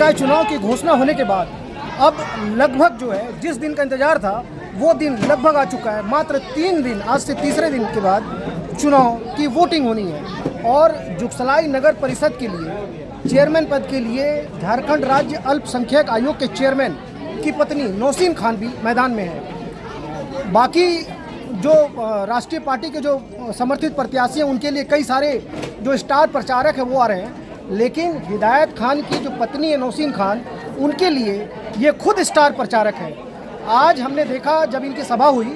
निकाय चुनाव की घोषणा होने के बाद अब लगभग जो है जिस दिन का इंतजार था वो दिन लगभग आ चुका है। मात्र 3 दिन, आज से तीसरे दिन के बाद चुनाव की वोटिंग होनी है और जुगसलाई नगर परिषद के लिए चेयरमैन पद के लिए झारखंड राज्य अल्पसंख्यक आयोग के चेयरमैन की पत्नी नौसीन खान भी मैदान में है। बाकी जो राष्ट्रीय पार्टी के जो समर्थित प्रत्याशी हैं उनके लिए कई सारे जो स्टार प्रचारक हैं वो आ रहे हैं, लेकिन हिदायत खान की जो पत्नी है नौसीन खान, उनके लिए ये खुद स्टार प्रचारक है। आज हमने देखा जब इनकी सभा हुई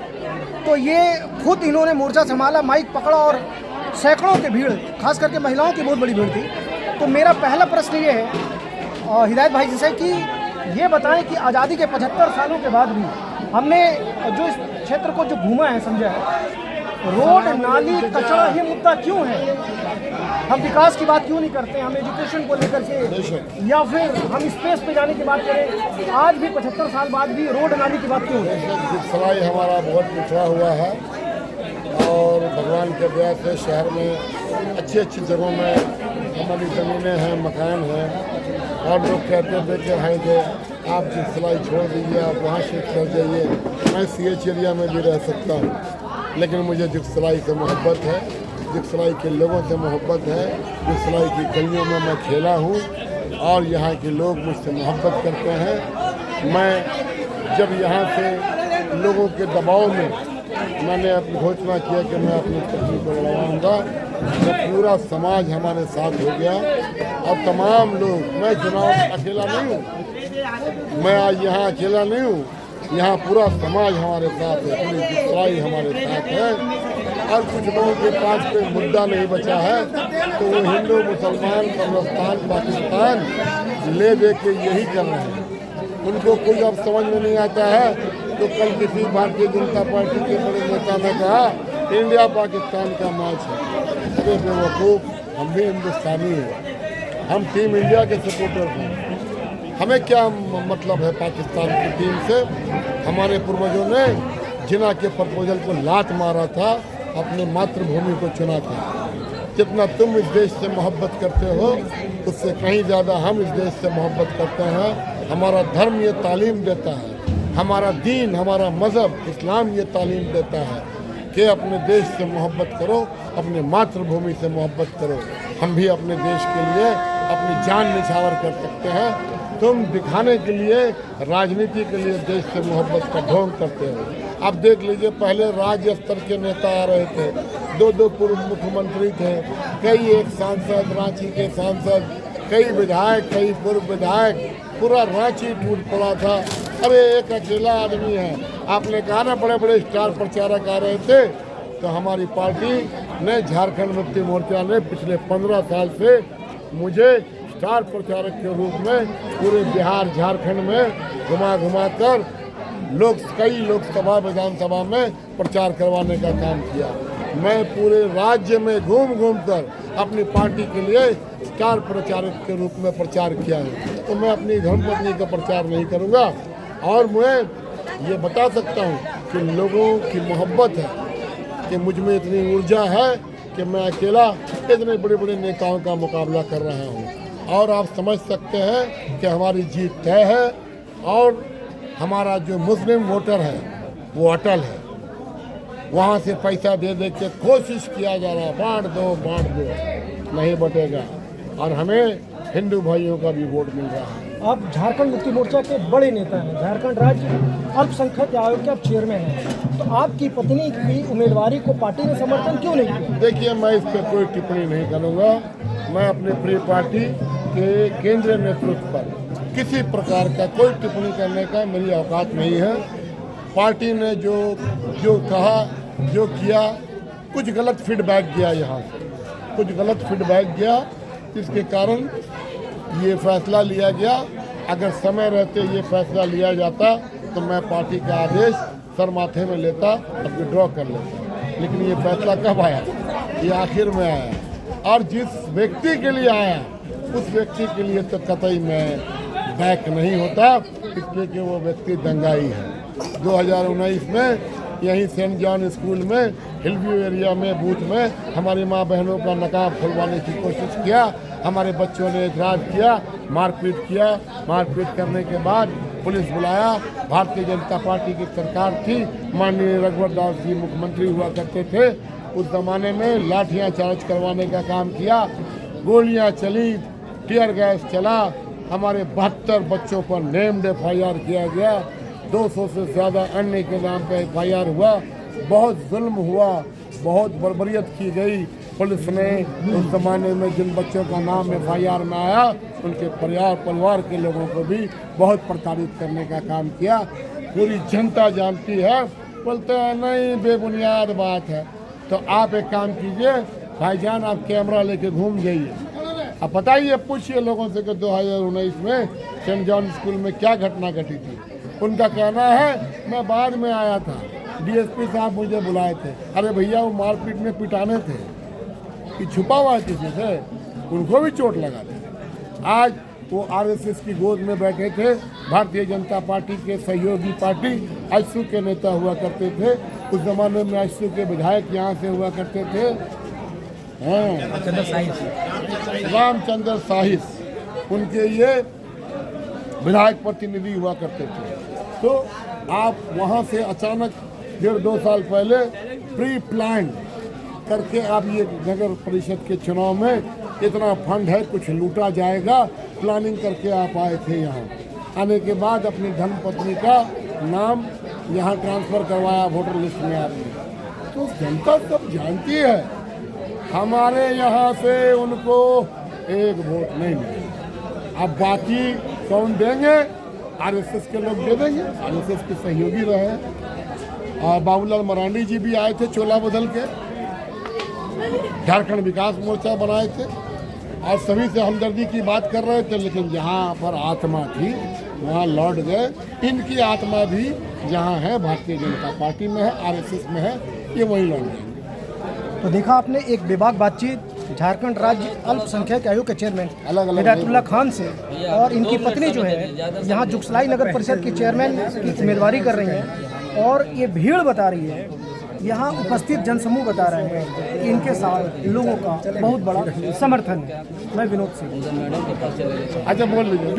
तो ये खुद इन्होंने मोर्चा संभाला, माइक पकड़ा और सैकड़ों की भीड़, खास करके महिलाओं की बहुत बड़ी भीड़ थी। तो मेरा पहला प्रश्न ये है हिदायत भाई जी से कि ये बताएं कि आज़ादी के 75 सालों के बाद भी हमने जो इस क्षेत्र को जो घूमा है, समझा है, रोड नाली कचरा ये मुद्दा क्यों है? हम विकास की बात क्यों नहीं करते? हम एजुकेशन को लेकर के या फिर हम स्पेस पे जाने की बात करें, आज भी 75 साल बाद भी रोड नाली की बात क्यों है? जुगसलाई हमारा बहुत पिछड़ा हुआ है और भगवान के दया से शहर में अच्छी अच्छी जगहों में हमारी ज़मीनें हैं, मकान हैं और लोग कहते थे कि भाई कि आप जुगसलाई छोड़ दीजिए, आप वहाँ शिफ्ट कर जाइए, मैं CH एरिया में भी रह सकता हूँ। लेकिन मुझे जुगसलाई से मोहब्बत है, जुगसलाई के लोगों से मोहब्बत है, जुगसलाई की गलियों में मैं खेला हूँ और यहाँ के लोग मुझसे मोहब्बत करते हैं। मैं जब यहाँ से लोगों के दबाव में मैंने अपनी घोषणा किया कि मैं अपनी पत्नी को लड़वाऊँगा, तो पूरा समाज हमारे साथ हो गया और तमाम लोग, मैं चुनाव अकेला नहीं हूँ, मैं आज यहाँ अकेला नहीं हूँ, यहाँ पूरा समाज हमारे साथ है, पूरी जुगसलाई हमारे साथ है। और कुछ लोगों के पास कोई मुद्दा नहीं बचा है तो वो हिंदू, मुसलमान, बलूचिस्तान, पाकिस्तान ले दे के यही कर रहे हैं। उनको कुछ अब समझ में नहीं आता है तो कल किसी भारतीय जनता पार्टी के बड़े नेता ने कहा इंडिया पाकिस्तान का मैच है। अरे बेवकूफ़, हम भी हिंदुस्तानी हैं, हम टीम इंडिया के सपोर्टर हैं। हमें क्या मतलब है पाकिस्तान की टीम से? हमारे पूर्वजों ने जिना के प्रपोजल को लात मारा था, अपने मातृभूमि को चुना था। जितना तुम इस देश से मोहब्बत करते हो उससे कहीं ज़्यादा हम इस देश से मोहब्बत करते हैं। हमारा धर्म ये तालीम देता है, हमारा दीन, हमारा मज़हब इस्लाम ये तालीम देता है कि अपने देश से मोहब्बत करो, अपने मातृभूमि से मोहब्बत करो। हम भी अपने देश के लिए अपनी जान निछावर कर सकते हैं। तुम दिखाने के लिए, राजनीति के लिए देश से मोहब्बत का ढोंग करते हो। अब देख लीजिए, पहले राज्य स्तर के नेता आ रहे थे, 2 पूर्व मुख्यमंत्री थे, कई एक सांसद, रांची के सांसद, कई विधायक, कई पूर्व विधायक, पूरा रांची टूट पड़ा था। अरे एक अकेला आदमी है। आपने कहा ना बड़े बड़े स्टार प्रचारक आ रहे थे, तो हमारी पार्टी ने, झारखंड मुक्ति मोर्चा ने पिछले 15 साल से मुझे स्टार प्रचारक के रूप में पूरे बिहार, झारखंड में घुमा कर कई लोकसभा, विधानसभा में प्रचार करवाने का काम किया। मैं पूरे राज्य में घूम कर अपनी पार्टी के लिए स्टार प्रचारक के रूप में प्रचार किया है। तो मैं अपनी धर्मपत्नी का प्रचार नहीं करूँगा। और मैं ये बता सकता हूँ कि लोगों की मोहब्बत है, कि मुझ में इतनी ऊर्जा है कि मैं अकेला इतने बड़े बड़े नेताओं का मुकाबला कर रहा हूँ। और आप समझ सकते हैं कि हमारी जीत तय है और हमारा जो मुस्लिम वोटर है वो अटल है। वहाँ से पैसा दे के कोशिश किया जा रहा है, बांट दो, नहीं बटेगा। और हमें हिंदू भाइयों का भी वोट मिल रहा है। आप झारखंड मुक्ति मोर्चा के बड़े नेता हैं, झारखंड राज्य अल्पसंख्यक आयोग के आप चेयरमैन हैं, तो आपकी पत्नी की उम्मीदवारी को पार्टी ने समर्थन क्यों नहीं किया? देखिए, मैं इस पर कोई टिप्पणी नहीं करूँगा। मैं अपनी प्रिय पार्टी के केंद्रीय नेतृत्व पर किसी प्रकार का कोई टिप्पणी करने का मेरी औकात नहीं है। पार्टी ने जो कहा, जो किया, कुछ गलत फीडबैक दिया, यहाँ से कुछ गलत फीडबैक दिया, जिसके कारण ये फैसला लिया गया। अगर समय रहते ये फैसला लिया जाता तो मैं पार्टी का आदेश सर माथे में लेता और विड्रॉ कर लेता। लेकिन ये फैसला कब आया? ये आखिर में आया। और जिस व्यक्ति के लिए आया उस व्यक्ति के लिए तो कतई मैं बैक नहीं होता, इसलिए कि वो व्यक्ति दंगाई है। 2019 में यहीं सेंट जॉन स्कूल में हिलव्यू एरिया में बूथ में हमारी माँ बहनों का नकाब खुलवाने की कोशिश किया हमारे बच्चों ने एतराज़ किया, मारपीट किया। मारपीट करने के बाद पुलिस बुलाया। भारतीय जनता पार्टी की सरकार थी, माननीय रघुवर दास जी मुख्यमंत्री हुआ करते थे। उस ज़माने में लाठियाँ चार्ज करवाने का काम किया, गोलियाँ चली, टीयर गैस चला। हमारे 72 बच्चों पर नेम्ड FIR किया गया। 200 से ज़्यादा अन्य के नाम पे FIR हुआ। बहुत जुल्म हुआ, बहुत बर्बरियत की गई। पुलिस ने उस ज़माने में जिन बच्चों का नाम FIR में आया, उनके परिवार के लोगों को भी बहुत प्रताड़ित करने का काम किया। पूरी जनता जानती है। बोलते हैं नहीं, बेबुनियाद बात है। तो आप एक काम कीजिए भाईजान, आप कैमरा लेके घूम जाइए, अब बताइए, पूछिए लोगों से कि 2019 में सेंट जॉन स्कूल में क्या घटना घटी थी। उनका कहना है मैं बाद में आया था, DSP साहब मुझे बुलाए थे। अरे भैया, वो मारपीट में पिटाने थे कि छुपा हुआ किसी से, उनको भी चोट लगा थी। आज वो RSS की गोद में बैठे थे। भारतीय जनता पार्टी के सहयोगी पार्टी AJSU के नेता हुआ करते थे। उस जमाने में AJSU के विधायक यहाँ से हुआ करते थे, रामचंद्र साहिस, उनके ये विधायक प्रतिनिधि हुआ करते थे। तो आप वहाँ से अचानक 1.5-2 साल पहले प्री प्लान करके आप ये नगर परिषद के चुनाव में इतना फंड है, कुछ लूटा जाएगा, प्लानिंग करके आप आए थे। यहाँ आने के बाद अपनी धर्मपत्नी का नाम यहाँ ट्रांसफ़र करवाया वोटर लिस्ट में आपने। तो जनता सब जानती है, हमारे यहाँ से उनको एक वोट नहीं मिलेगा। अब बाकी कौन देंगे? RSS के लोग दे देंगे, RSS के सहयोगी रहे। और बाबूलाल मरांडी जी भी आए थे चोला बदल के, झारखंड विकास मोर्चा बनाए थे और सभी से हमदर्दी की बात कर रहे थे। लेकिन जहाँ पर आत्मा थी वहाँ लौट गए। इनकी आत्मा भी जहाँ है भारतीय जनता पार्टी में है, RSS में है, ये वहीं लौट गए। तो देखा आपने एक बेबाक बातचीत झारखंड राज्य अल्पसंख्यक आयोग के चेयरमैन हिदायतुल्लाह खान से, और इनकी पत्नी जो है यहाँ जुगसलाई नगर परिषद की चेयरमैन की उम्मीदवारी कर रही हैं। और ये भीड़ बता रही है, यहाँ उपस्थित जनसमूह बता रहे हैं कि इनके साथ लोगों का बहुत बड़ा समर्थन है। मैं विनोद सिंह। अच्छा, बोल लीजिए।